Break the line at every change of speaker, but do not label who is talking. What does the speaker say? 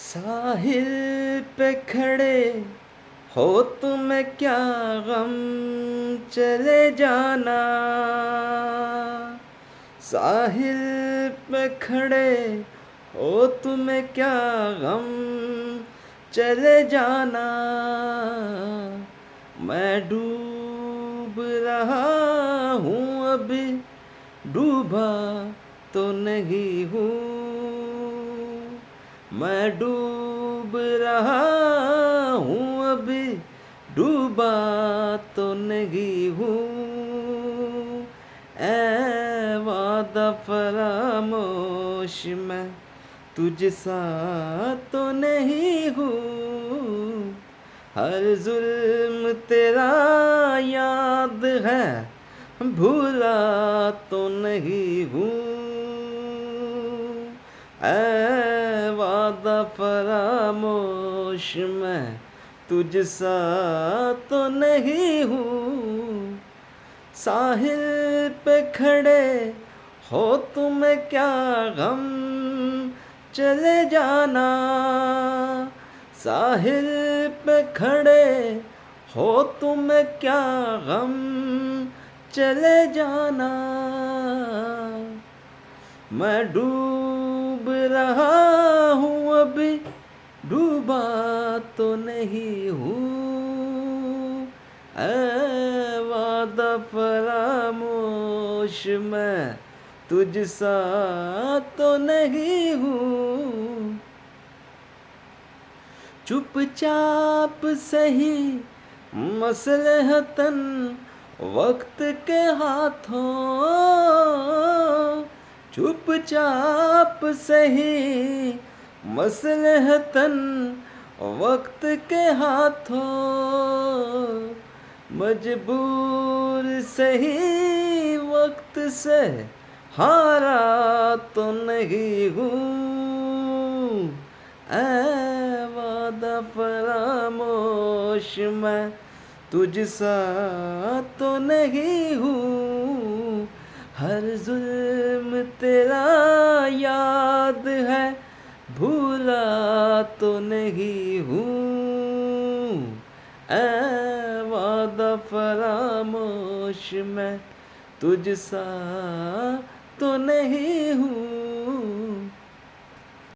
साहिल पे खड़े हो तुम्हें क्या गम, चले जाना। साहिल पे खड़े हो तुम्हें क्या गम, चले जाना। मैं डूब रहा हूँ अभी, डूबा तो नहीं हूँ। मैं डूब रहा हूँ अभी, डूबा तो नहीं हूँ। ऐ वादा फरामोश मैं तुझसा तो नहीं हूँ। हर जुल्म तेरा याद है, भूला तो नहीं हूँ। ऐ वादा फरामोश मैं तुझसा तो नहीं हूँ। साहिल पे खड़े हो तुम्हें क्या गम, चले जाना। साहिल पे खड़े हो तुम्हें क्या गम, चले जाना। मैं डूब रहा हूँ अभी, डूबा तो नहीं हूँ। ऐ वादा फरामोश मैं तुझसा तो नहीं हूँ। चुपचाप सही मसलहतन वक्त के हाथों, चुपचाप सही मसलहतन वक्त के हाथों। मजबूर सही वक्त से हारा तो नहीं हूँ। ऐ वादा फरामोश मैं तुझसा तो नहीं हूँ। हर जुल्म तेरा याद है, भूला तो नहीं हूँ। ऐ वादा फरामोश मैं तुझसा तो नहीं हूँ।